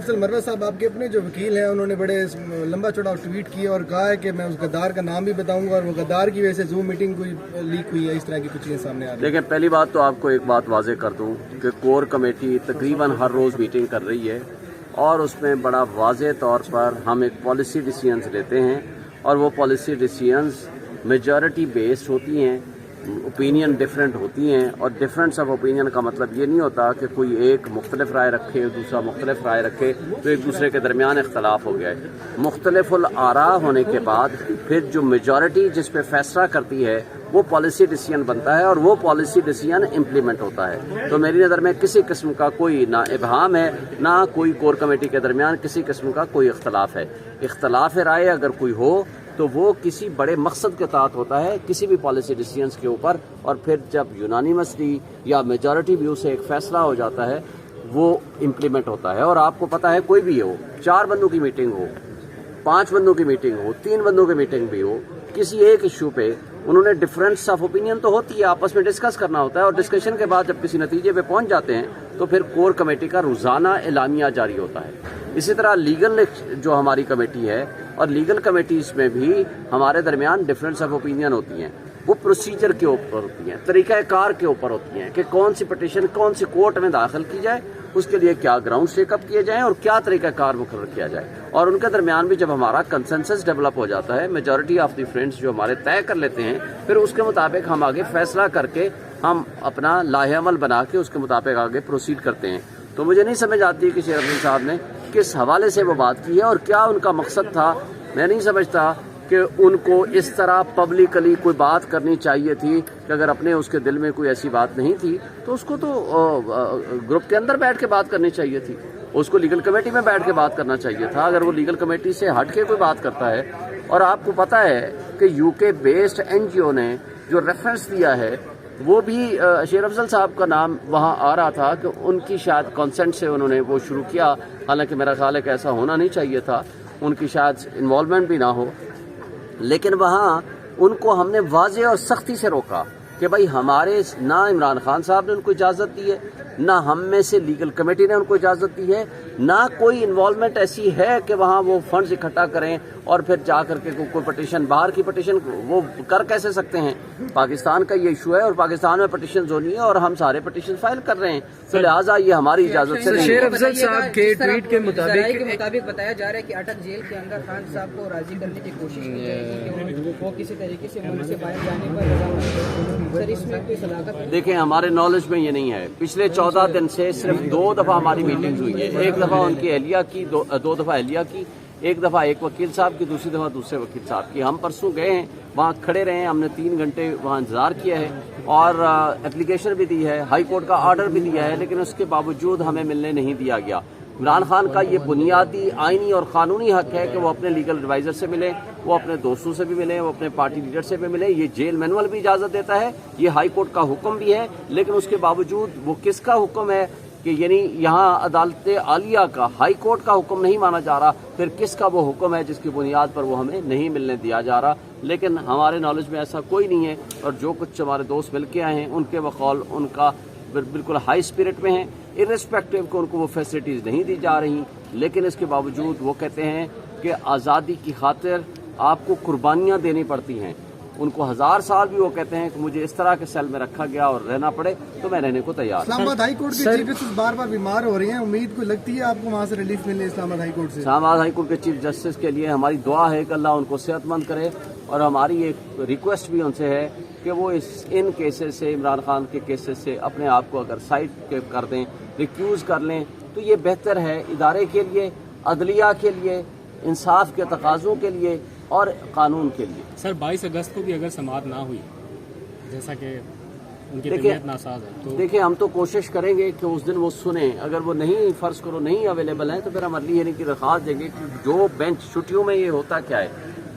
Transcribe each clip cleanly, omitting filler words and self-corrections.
افضل مروہ صاحب آپ کے اپنے جو وکیل ہیں انہوں نے بڑے لمبا چوڑا ٹویٹ کیا اور کہا ہے کہ میں اس غدار کا نام بھی بتاؤں گا اور وہ غدار کی وجہ سے زوم میٹنگ کوئی لیک ہوئی ہے، اس طرح کی کچھ چیزیں سامنے آ رہی ہیں۔ دیکھیں، پہلی بات تو آپ کو ایک بات واضح کر دوں کہ کور کمیٹی تقریباً ہر روز میٹنگ کر رہی ہے اور اس میں بڑا واضح طور پر ہم ایک پالیسی ڈیسیژنز لیتے ہیں اور وہ پالیسی ڈیسیژنز میجورٹی بیسڈ ہوتی ہیں، اوپینین ڈفرینٹ ہوتی ہیں، اور ڈفرینس آف اوپینین کا مطلب یہ نہیں ہوتا کہ کوئی ایک مختلف رائے رکھے دوسرا مختلف رائے رکھے تو ایک دوسرے کے درمیان اختلاف ہو گیا ہے۔ مختلف الآراء ہونے کے بعد پھر جو میجورٹی جس پہ فیصلہ کرتی ہے وہ پالیسی ڈیسیژن بنتا ہے اور وہ پالیسی ڈیسیژن امپلیمنٹ ہوتا ہے۔ تو میری نظر میں کسی قسم کا کوئی نہ ابہام ہے نہ کوئی کور کمیٹی کے درمیان کسی قسم کا کوئی اختلاف ہے۔ اختلاف رائے اگر کوئی ہو تو وہ کسی بڑے مقصد کے تحت ہوتا ہے کسی بھی پالیسی ڈیسیژنز کے اوپر، اور پھر جب یونانیمسلی یا میجورٹی ویو سے ایک فیصلہ ہو جاتا ہے وہ امپلیمنٹ ہوتا ہے۔ اور آپ کو پتہ ہے کوئی بھی ہو، 4 بندوں کی میٹنگ ہو، 5 بندوں کی میٹنگ ہو، 3 بندوں کی میٹنگ بھی ہو، کسی ایک ایشو پہ انہوں نے ڈفرینس آف اوپینین تو ہوتی ہے، آپس میں ڈسکس کرنا ہوتا ہے اور ڈسکشن کے بعد جب کسی نتیجے پہ پہنچ جاتے ہیں تو پھر کور کمیٹی کا روزانہ اعلامیہ جاری ہوتا ہے۔ اسی طرح لیگل جو ہماری کمیٹی ہے اور لیگل کمیٹیز میں بھی ہمارے درمیان ڈفرینس آف اوپینین ہوتی ہیں، وہ پروسیجر کے اوپر ہوتی ہیں، طریقہ کار کے اوپر ہوتی ہیں کہ کون سی پٹیشن کون سی کورٹ میں داخل کی جائے، اس کے لیے کیا گراؤنڈ چیک اپ کیے جائیں اور کیا طریقہ کار مقرر کیا جائے، اور ان کے درمیان بھی جب ہمارا کنسنسس ڈیولپ ہو جاتا ہے، میجورٹی آف دی فرینڈز جو ہمارے طے کر لیتے ہیں، پھر اس کے مطابق ہم آگے فیصلہ کر کے ہم اپنا لاہ عمل بنا کے اس کے مطابق آگے پروسیڈ کرتے ہیں۔ تو مجھے نہیں سمجھ آتی کہ شیر افضل صاحب نے کس حوالے سے وہ بات کی ہے اور کیا ان کا مقصد تھا۔ میں نہیں سمجھتا کہ ان کو اس طرح پبلکلی کوئی بات کرنی چاہیے تھی کہ اگر اپنے اس کے دل میں کوئی ایسی بات نہیں تھی تو اس کو تو گروپ کے اندر بیٹھ کے بات کرنی چاہیے تھی، اس کو لیگل کمیٹی میں بیٹھ کے بات کرنا چاہیے تھا۔ اگر وہ لیگل کمیٹی سے ہٹ کے کوئی بات کرتا ہے، اور آپ کو پتہ ہے کہ یو کے بیسڈ این جی او نے جو ریفرنس دیا ہے وہ بھی شیر افضل صاحب کا نام وہاں آ رہا تھا کہ ان کی شاید کنسنٹ سے انہوں نے وہ شروع کیا، حالانکہ میرا خیال ہے کہ ایسا ہونا نہیں چاہیے تھا، ان کی شاید انوالومنٹ بھی نہ ہو، لیکن وہاں ان کو ہم نے واضح اور سختی سے روکا کہ بھائی ہمارے نہ عمران خان صاحب نے ان کو اجازت دی ہے، نہ ہم میں سے لیگل کمیٹی نے ان کو اجازت دی ہے، نہ کوئی انوالومنٹ ایسی ہے کہ وہاں وہ فنڈز اکٹھا کریں اور پھر جا کر کے کوئی پٹیشن باہر کی پٹیشن وہ کر کیسے سکتے ہیں۔ پاکستان کا یہ ایشو ہے اور پاکستان میں پٹیشن ہونی ہے اور ہم سارے پٹیشن فائل کر رہے ہیں، تو لہٰذا یہ ہماری اجازت سے نہیں۔ شیر افضل صاحب کے ٹویٹ کے مطابق بتایا جا رہا ہے کہ اٹک جیل کے اندر خان صاحب کو راضی کرنے کی کوشش کی جائے گی کہ وہ کسی طریقے سے ملک سے باہر جانے پر رضامند سر، اس میں کوئی صداقت؟ دیکھیں، ہمارے نالج میں یہ نہیں ہے۔ پچھلے 14 دن سے صرف 2 دفعہ ہماری میٹنگز ہوئی ہے، ایک دفعہ ان کی اہلیہ کی، 2 دفعہ اہلیہ کی، ایک دفعہ ایک وکیل صاحب کی، دوسری دفعہ دوسرے وکیل صاحب کی۔ ہم پرسوں گئے ہیں، وہاں کھڑے رہے ہیں، ہم نے 3 گھنٹے وہاں انتظار کیا ہے اور اپلیکیشن بھی دی ہے، ہائی کورٹ کا آرڈر بھی دیا ہے، لیکن اس کے باوجود ہمیں ملنے نہیں دیا گیا۔ عمران خان کا یہ بنیادی آئینی اور قانونی حق ہے کہ وہ اپنے لیگل ایڈوائزر سے ملے، وہ اپنے دوستوں سے بھی ملیں، وہ اپنے پارٹی لیڈر سے بھی ملیں، یہ جیل مینول بھی اجازت دیتا ہے، یہ ہائی کورٹ کا حکم بھی ہے، لیکن اس کے باوجود وہ کس کا حکم ہے کہ یعنی یہاں عدالت عالیہ کا، ہائی کورٹ کا حکم نہیں مانا جا رہا، پھر کس کا وہ حکم ہے جس کی بنیاد پر وہ ہمیں نہیں ملنے دیا جا رہا؟ لیکن ہمارے نالج میں ایسا کوئی نہیں ہے، اور جو کچھ ہمارے دوست مل کے آئے ہیں ان کے بقول ان کا بالکل ہائی اسپرٹ میں ہیں، ارسپیکٹو کہ ان کو وہ فیسلٹیز نہیں دی جا رہی، لیکن اس کے باوجود وہ کہتے ہیں کہ آزادی کی خاطر آپ کو قربانیاں دینی پڑتی ہیں۔ ان کو 1000 سال بھی وہ کہتے ہیں کہ مجھے اس طرح کے سیل میں رکھا گیا اور رہنا پڑے تو میں رہنے کو تیار۔ اسلام آباد ہائی کورٹ کے چیف جسٹس بار بار بیمار ہو رہی ہیں، امید کوئی لگتی ہے آپ کو وہاں سے ریلیف ملے اسلام آباد ہائی کورٹ سے؟ اسلام آباد ہائی کورٹ کے چیف جسٹس کے لیے ہماری دعا ہے کہ اللہ ان کو صحت مند کرے، اور ہماری ایک ریکویسٹ بھی ان سے ہے کہ وہ ان کیسز سے، عمران خان کے کیسز سے اپنے آپ کو اگر سائڈ کر دیں، ریکیوز کر لیں تو یہ بہتر ہے ادارے کے لیے، عدلیہ کے لیے، انصاف کے تقاضوں کے لیے اور قانون کے لیے۔ سر 22 اگست کو بھی اگر سماعت نہ ہوئی جیسا کہ ان کی طبیعت ناساز ہے تو دیکھیں ہم تو کوشش کریں گے کہ اس دن وہ سنیں، اگر وہ نہیں فرض کرو نہیں اویلیبل ہیں تو پھر ہم ارلی ہیئرنگ کی درخواست دیں گے کہ جو بینچ چھٹیوں میں یہ ہوتا کیا ہے،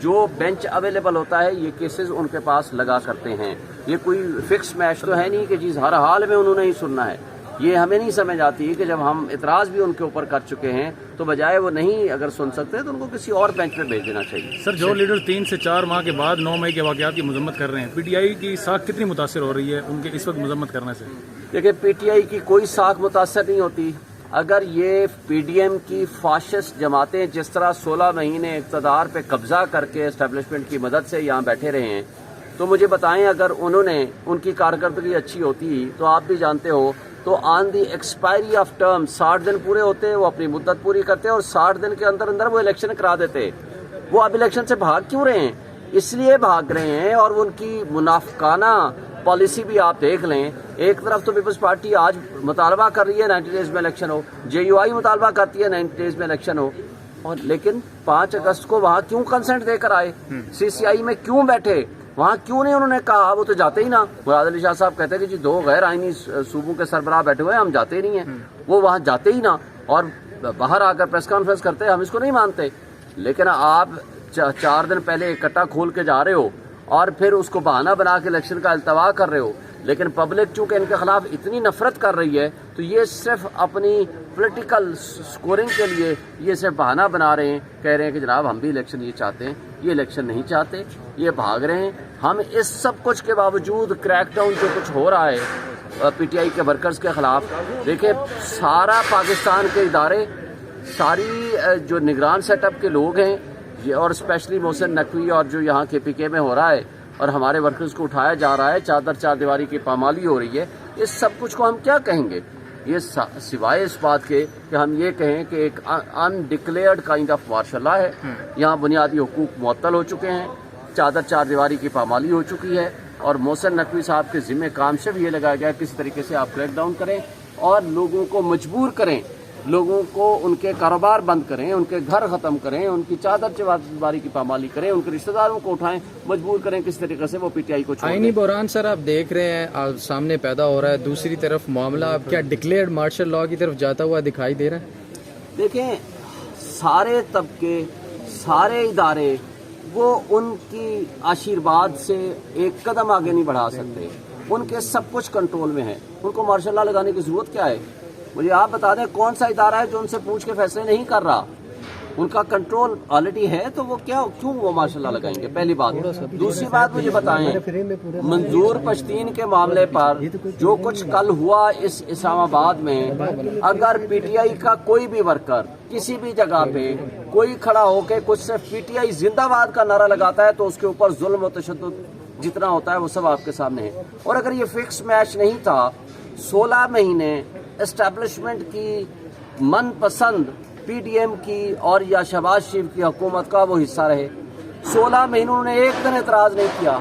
جو بینچ اویلیبل ہوتا ہے یہ کیسز ان کے پاس لگا کرتے ہیں، یہ کوئی فکس میچ تو ہے نہیں کہ چیز ہر حال میں انہوں نے ہی سننا ہے۔ یہ ہمیں نہیں سمجھ آتی کہ جب ہم اعتراض بھی ان کے اوپر کر چکے ہیں تو بجائے وہ نہیں اگر سن سکتے تو ان کو کسی اور بینچ پہ بھیج دینا چاہیے۔ سر جو لیڈر 3 سے 4 ماہ کے بعد 9 مئی کے واقعات کی مذمت کر رہے ہیں، پی ٹی آئی کی ساکھ کتنی متاثر ہو رہی ہے ان کے اس وقت مذمت کرنے سے؟ دیکھیں پی ٹی آئی کی کوئی ساکھ متاثر نہیں ہوتی، اگر یہ پی ڈی ایم کی فاشسٹ جماعتیں جس طرح 16 مہینے اقتدار پہ قبضہ کر کے اسٹیبلشمنٹ کی مدد سے یہاں بیٹھے رہے ہیں، تو مجھے بتائیں اگر انہوں نے ان کی کارکردگی اچھی ہوتی تو آپ بھی جانتے ہو تو آن دی ایکسپائری آف ٹرم 60 دن پورے ہوتے، وہ اپنی مدت پوری کرتے اور 60 دن کے اندر اندر وہ الیکشن کرا دیتے۔ وہ اب الیکشن سے بھاگ کیوں رہے ہیں؟ اس لیے بھاگ رہے ہیں، اور ان کی منافقانہ پالیسی بھی آپ دیکھ لیں۔ ایک طرف تو پیپلز پارٹی آج مطالبہ کر رہی ہے 90 ڈیز میں الیکشن ہو، جے یو آئی مطالبہ کرتی ہے 90 ڈیز میں الیکشن ہو، اور لیکن 5 اگست کو وہاں کیوں کنسنٹ دے کر آئے؟ سی سی آئی میں کیوں بیٹھے؟ وہاں کیوں نہیں انہوں نے کہا؟ وہ تو جاتے ہی نا۔ مراد علی شاہ صاحب کہتے ہیں کہ جی 2 غیر آئینی صوبوں کے سربراہ بیٹھے ہوئے ہیں، ہم جاتے نہیں ہیں۔ وہ وہاں جاتے ہی نا، اور باہر آ کر پریس کانفرنس کرتے ہیں، ہم اس کو نہیں مانتے۔ لیکن آپ 4 دن پہلے اکٹھا کھول کے جا رہے ہو اور پھر اس کو بہانہ بنا کے الیکشن کا التوا کر رہے ہو، لیکن پبلک چونکہ ان کے خلاف اتنی نفرت کر رہی ہے تو یہ صرف اپنی پولیٹیکل سکورنگ کے لیے یہ صرف بہانہ بنا رہے ہیں، کہہ رہے ہیں کہ جناب ہم بھی الیکشن یہ چاہتے ہیں۔ یہ الیکشن نہیں چاہتے، یہ بھاگ رہے ہیں۔ ہم اس سب کچھ کے باوجود کریک ڈاؤن جو کچھ ہو رہا ہے پی ٹی آئی کے ورکرز کے خلاف، دیکھیں سارا پاکستان کے ادارے، ساری جو نگران سیٹ اپ کے لوگ ہیں، اور اسپیشلی محسن نقوی اور جو یہاں کے پی کے میں ہو رہا ہے اور ہمارے ورکرز کو اٹھایا جا رہا ہے، چار دیواری کی پامالی ہو رہی ہے، اس سب کچھ کو ہم کیا کہیں گے؟ یہ سوائے اس بات کے کہ ہم یہ کہیں کہ ایک undeclared kind of martial law ہے۔ یہاں بنیادی حقوق معطل ہو چکے ہیں، چار دیواری کی پامالی ہو چکی ہے، اور محسن نقوی صاحب کے ذمہ کام سے بھی یہ لگایا گیا کسی طریقے سے آپ کریک ڈاؤن کریں اور لوگوں کو مجبور کریں، لوگوں کو ان کے کاروبار بند کریں، ان کے گھر ختم کریں، ان کی دیواری کی پامالی کریں، ان کے رشتہ داروں کو اٹھائیں، مجبور کریں کس طریقے سے وہ پی ٹی آئی کو چھوڑ دیں۔ آئینی بحران سر آپ دیکھ رہے ہیں سامنے پیدا ہو رہا ہے، دوسری طرف معاملہ اب کیا ڈکلیئرڈ مارشل لا کی طرف جاتا ہوا دکھائی دے رہا ہے؟ دیکھیں سارے طبقے، سارے ادارے وہ ان کی آشیرواد سے ایک قدم آگے نہیں بڑھا سکتے، ان کے سب کچھ کنٹرول میں ہے، ان کو مارشل لا لگانے کی ضرورت کیا ہے؟ مجھے آپ بتا دیں کون سا ادارہ ہے جو ان سے پوچھ کے فیصلے نہیں کر رہا؟ ان کا کنٹرول آلریڈی ہے، تو وہ کیوں وہ مارشل لا لگائیں گے؟ پہلی بات۔ دوسری بات مجھے بتائیں منظور پشتین کے معاملے پر جو کچھ کل ہوا اس اسلام آباد میں، اگر پی ٹی آئی کا کوئی بھی ورکر کسی بھی جگہ پہ کوئی کھڑا ہو کے کچھ صرف پی ٹی آئی زندہ باد کا نعرہ لگاتا ہے تو اس کے اوپر ظلم و تشدد جتنا ہوتا ہے وہ سب آپ کے سامنے ہے۔ اور اگر یہ فکس میچ نہیں تھا، 16 مہینے اسٹیبلشمنٹ کی من پسند پی ڈی ایم کی اور یا شہباز شریف کی حکومت کا وہ حصہ رہے، 16 مہینوں نے ایک دن اعتراض نہیں کیا،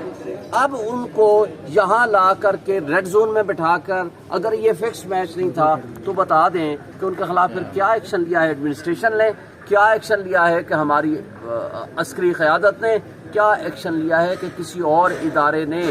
اب ان کو یہاں لا کر کے ریڈ زون میں بٹھا کر اگر یہ فکس میچ نہیں تھا تو بتا دیں کہ ان کے خلاف پھر کیا ایکشن لیا ہے ایڈمنسٹریشن نے، کیا ایکشن لیا ہے کہ ہماری عسکری قیادت نے، کیا ایکشن لیا ہے کہ کسی اور ادارے نے۔